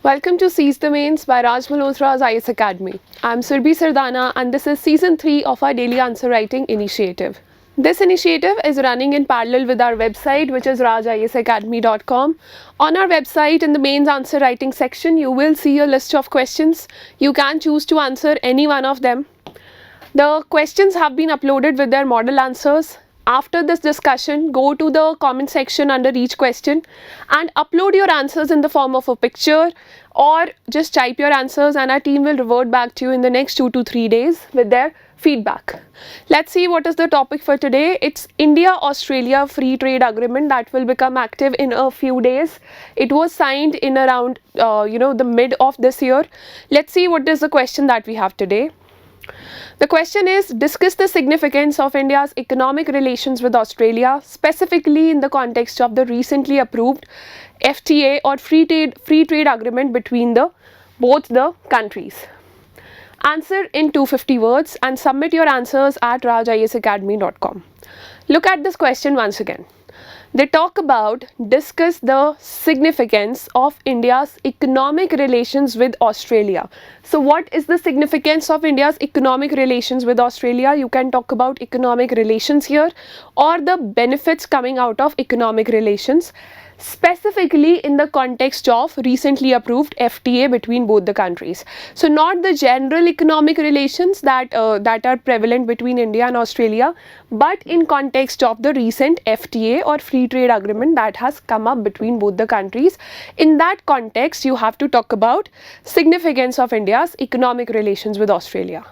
Welcome to Seize the Mains by Malhotra's IS Academy. I'm Surbhi Sardana and this is Season 3 of our Daily Answer Writing Initiative. This initiative is running in parallel with our website, which is rajisacademy.com. On our website, in the mains answer writing section, you will see a list of questions. You can choose to answer any one of them. The questions have been uploaded with their model answers. After this discussion, go to the comment section under each question and upload your answers in the form of a picture or just type your answers, and our team will revert back to you in the next 2 to 3 days with their feedback. Let's see what is the topic for today. It's India-Australia Free Trade Agreement that will become active in a few days. It was signed in around the mid of this year. Let's see what is the question that we have today. The question is, discuss the significance of India's economic relations with Australia, specifically in the context of the recently approved FTA or free trade agreement between both the countries. Answer in 250 words and submit your answers at rajisacademy.com. Look at this question once again. They talk about discuss the significance of India's economic relations with Australia. So what is the significance of India's economic relations with Australia? You can talk about economic relations here or the benefits coming out of economic relations, specifically in the context of recently approved FTA between both the countries. So not the general economic relations that are prevalent between India and Australia, but in context of the recent FTA or free trade agreement that has come up between both the countries. In that context, you have to talk about significance of India's economic relations with Australia.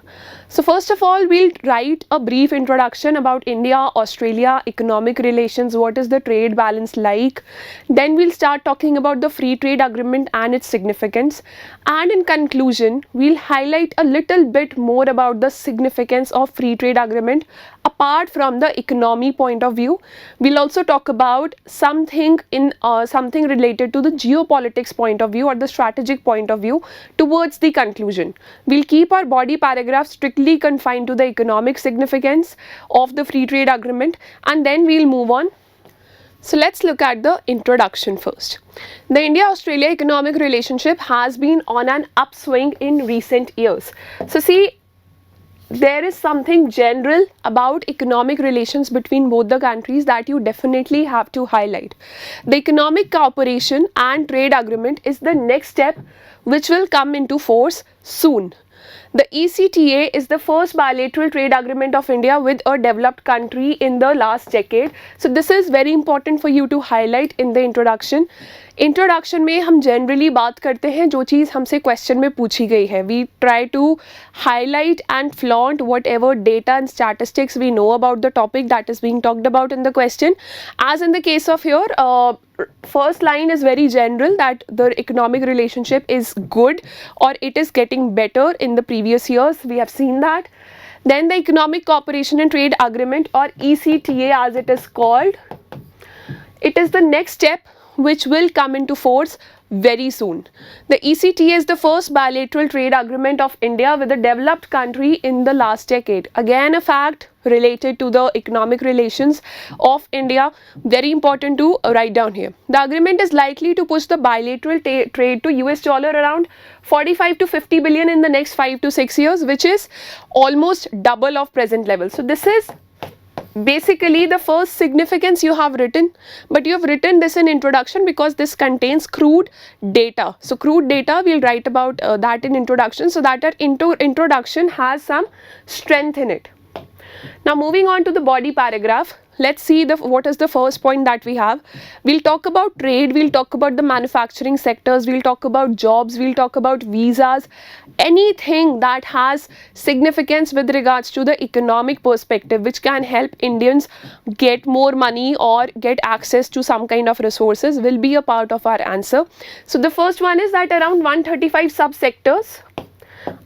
So first of all, we'll write a brief introduction about India-Australia economic relations. What is the trade balance like? Then we'll start talking about the free trade agreement and its significance. And in conclusion, we'll highlight a little bit more about the significance of free trade agreement apart from the economy point of view. We'll also talk about something related to the geopolitics point of view or the strategic point of view towards the conclusion. We'll keep our body paragraph strictly confined to the economic significance of the free trade agreement, and then we'll move on. So let's look at the introduction first. The India-Australia economic relationship has been on an upswing in recent years. So see, there is something general about economic relations between both the countries that you definitely have to highlight. The economic cooperation and trade agreement is the next step which will come into force soon. The ECTA is the first bilateral trade agreement of India with a developed country in the last decade. So this is very important for you to highlight in the introduction. Introduction में हम generally बात करते हैं जो चीज़ हमसे question में पूछी गई है. We try to highlight and flaunt whatever data and statistics we know about the topic that is being talked about in the question. As in the case of here, first line is very general that the economic relationship is good or it is getting better in the previous years. We have seen that. Then the Economic Cooperation and Trade Agreement, or ECTA as it is called, it is the next step which will come into force very soon. The ECTA is the first bilateral trade agreement of India with a developed country in the last decade. Again, a fact related to the economic relations of India, very important to write down here. The agreement is likely to push the bilateral trade to US dollar around 45 to 50 billion in the next 5 to 6 years, which is almost double of present level. So this is basically the first significance you have written, but you have written this in introduction because this contains crude data. So crude data, we'll write about that in introduction so that our introduction has some strength in it. Now moving on to the body paragraph, let's see what is the first point that we have. We'll talk about trade, we'll talk about the manufacturing sectors, we'll talk about jobs, we'll talk about visas, anything that has significance with regards to the economic perspective which can help Indians get more money or get access to some kind of resources will be a part of our answer. So the first one is that around 135 subsectors.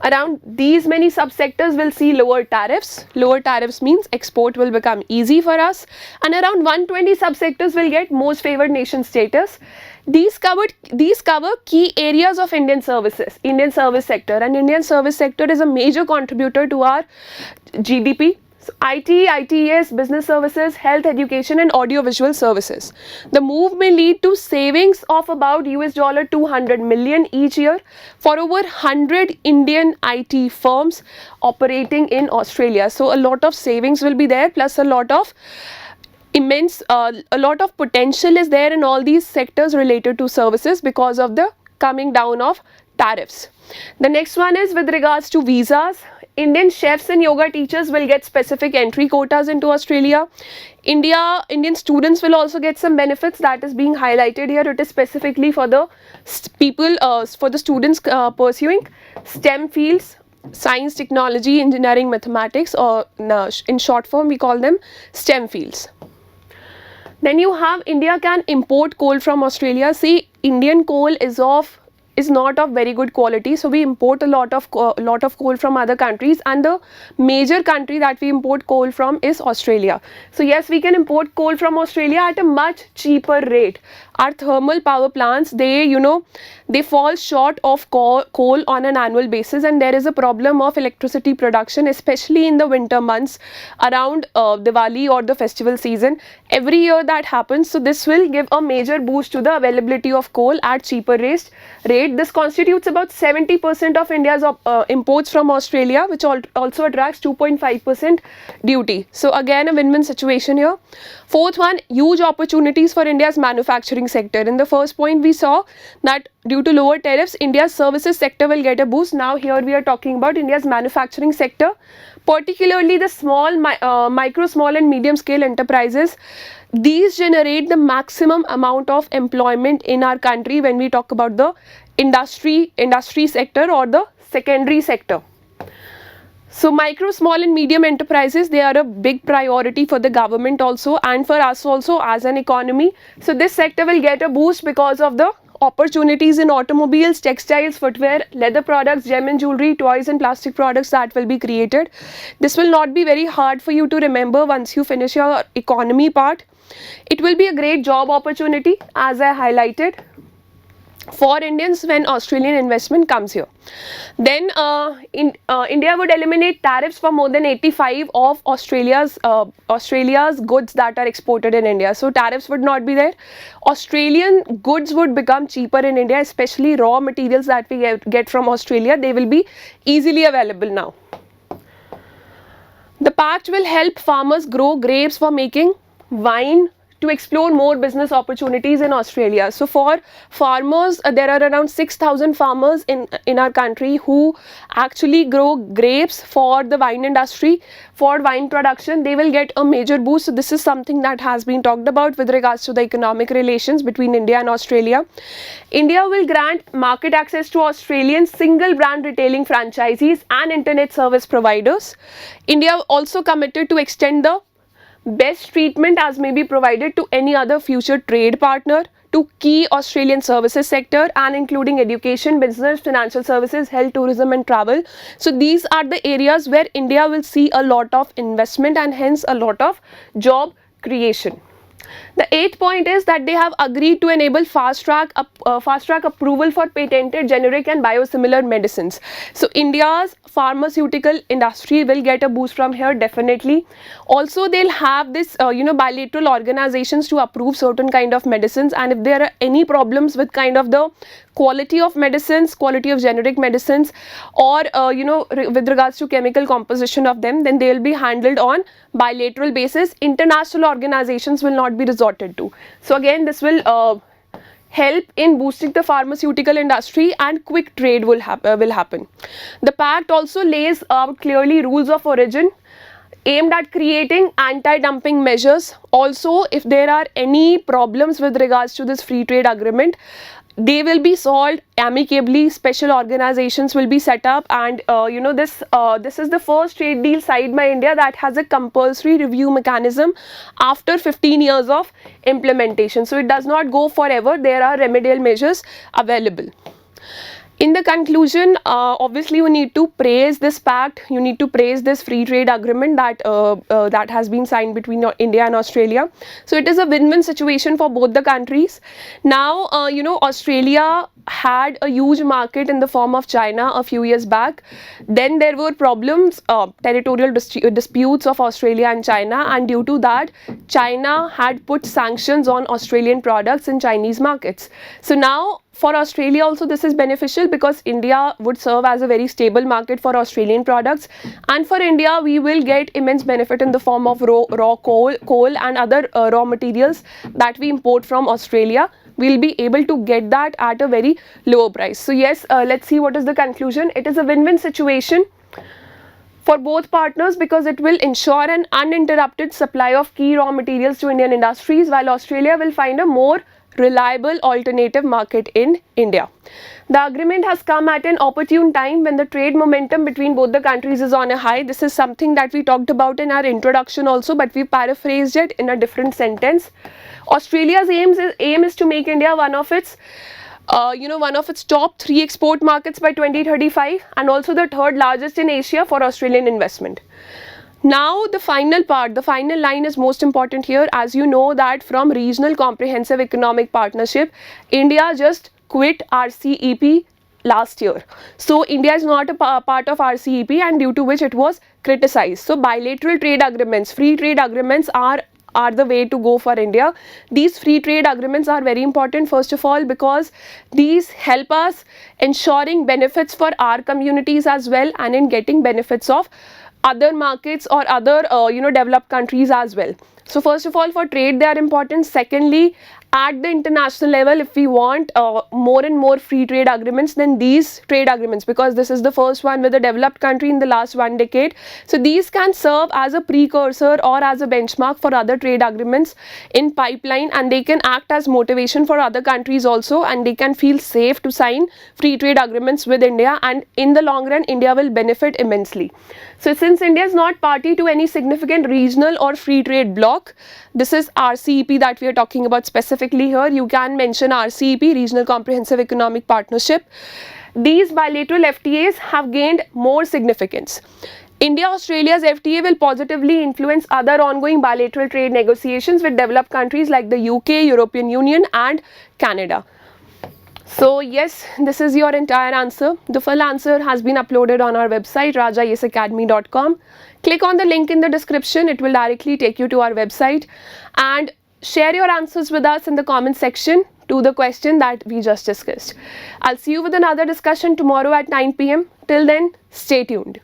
Around these many subsectors will see lower tariffs. Lower tariffs means export will become easy for us, and around 120 subsectors will get most favored nation status. These cover key areas of Indian service sector, and Indian service sector is a major contributor to our GDP. So IT, ITES, business services, health, education and audiovisual services. The move may lead to savings of about $200 million each year for over 100 Indian IT firms operating in Australia. So a lot of savings will be there, plus a lot of potential is there in all these sectors related to services because of the coming down of tariffs. The next one is with regards to visas. Indian chefs and yoga teachers will get specific entry quotas into Australia. Indian students will also get some benefits that is being highlighted here. It is specifically for the students pursuing STEM fields, science, technology, engineering, mathematics, or in short form we call them STEM fields. Then you have India can import coal from Australia. See, Indian coal is not of very good quality, so we import a lot of coal from other countries, and the major country that we import coal from is Australia. So yes, we can import coal from Australia at a much cheaper rate. Our thermal power plants, they fall short of coal on an annual basis, and there is a problem of electricity production, especially in the winter months around Diwali or the festival season. Every year that happens, so this will give a major boost to the availability of coal at cheaper rate. This constitutes about 70% of India's imports from Australia, which also attracts 2.5% duty. So again, a win-win situation here. Fourth one, huge opportunities for India's manufacturing sector. In the first point, we saw that due to lower tariffs, India's services sector will get a boost. Now here we are talking about India's manufacturing sector, particularly the micro, small and medium scale enterprises. These generate the maximum amount of employment in our country when we talk about the industry sector or the secondary sector. So micro, small and medium enterprises, they are a big priority for the government also and for us also as an economy. So this sector will get a boost because of the opportunities in automobiles, textiles, footwear, leather products, gem and jewelry, toys and plastic products that will be created. This will not be very hard for you to remember once you finish your economy part. It will be a great job opportunity, as I highlighted, for Indians when Australian investment comes here. Then India would eliminate tariffs for more than 85 of Australia's goods that are exported in India. So tariffs would not be there. Australian goods would become cheaper in India, especially raw materials that we get from Australia. They will be easily available now. The pact will help farmers grow grapes for making wine to explore more business opportunities in Australia. So for farmers, there are around 6,000 farmers in our country who actually grow grapes for the wine industry, for wine production. They will get a major boost. So this is something that has been talked about with regards to the economic relations between India and Australia. India will grant market access to Australian single brand retailing franchisees and internet service providers. India also committed to extend the best treatment as may be provided to any other future trade partner to key Australian services sector and including education, business, financial services, health, tourism and travel. So these are the areas where India will see a lot of investment and hence a lot of job creation. The eighth point is that they have agreed to enable fast track approval for patented generic and biosimilar medicines. So India's pharmaceutical industry will get a boost from here definitely. Also they'll have this bilateral organizations to approve certain kind of medicines, and if there are any problems with kind of the quality of medicines, quality of generic medicines, or with regards to chemical composition of them, then they will be handled on bilateral basis. International organizations will not be resorted to. So again, this will help in boosting the pharmaceutical industry and quick trade will happen. The pact also lays out clearly rules of origin aimed at creating anti-dumping measures. Also, if there are any problems with regards to this free trade agreement, they will be solved amicably. Special organizations will be set up, and this is the first trade deal signed by India that has a compulsory review mechanism after 15 years of implementation. So it does not go forever. There are remedial measures available. In the conclusion, obviously you need to praise this pact, you need to praise this free trade agreement that has been signed between India and Australia. So it is a win-win situation for both the countries. Now, Australia had a huge market in the form of China a few years back. Then there were problems, territorial disputes of Australia and China, and due to that, China had put sanctions on Australian products in Chinese markets. So now, for Australia also this is beneficial because India would serve as a very stable market for Australian products, and for India we will get immense benefit in the form of raw coal and other raw materials that we import from Australia. We'll be able to get that at a very low price. So yes, let's see what is the conclusion. It is a win-win situation for both partners because it will ensure an uninterrupted supply of key raw materials to Indian industries, while Australia will find a more reliable alternative market in India. The agreement has come at an opportune time when the trade momentum between both the countries is on a high. This is something that we talked about in our introduction also, but we paraphrased it in a different sentence. Australia's aim is to make India one of its top 3 export markets by 2035, and also the 3rd largest in Asia for Australian investment. Now the final part, the final line is most important here. As you know that from Regional Comprehensive Economic Partnership, India just quit RCEP last year. So India is not a part of RCEP, and due to which it was criticized. So bilateral trade agreements, free trade agreements are the way to go for India. These free trade agreements are very important, first of all, because these help us ensuring benefits for our communities as well, and in getting benefits of other markets or other developed countries as well. So first of all, for trade they are important. Secondly, at the international level, if we want more and more free trade agreements, then these trade agreements, because this is the first one with a developed country in the last 1 decade, so these can serve as a precursor or as a benchmark for other trade agreements in pipeline, and they can act as motivation for other countries also, and they can feel safe to sign free trade agreements with India, and in the long run India will benefit immensely. So since India is not party to any significant regional or free trade bloc, this is RCEP that we are talking about specifically here. You can mention RCEP, Regional Comprehensive Economic Partnership. These bilateral FTAs have gained more significance. India-Australia's FTA will positively influence other ongoing bilateral trade negotiations with developed countries like the UK, European Union and Canada. So yes, this is your entire answer. The full answer has been uploaded on our website rajayesacademy.com. Click on the link in the description. It will directly take you to our website, and share your answers with us in the comment section to the question that we just discussed. I'll see you with another discussion tomorrow at 9 p.m. Till then, stay tuned.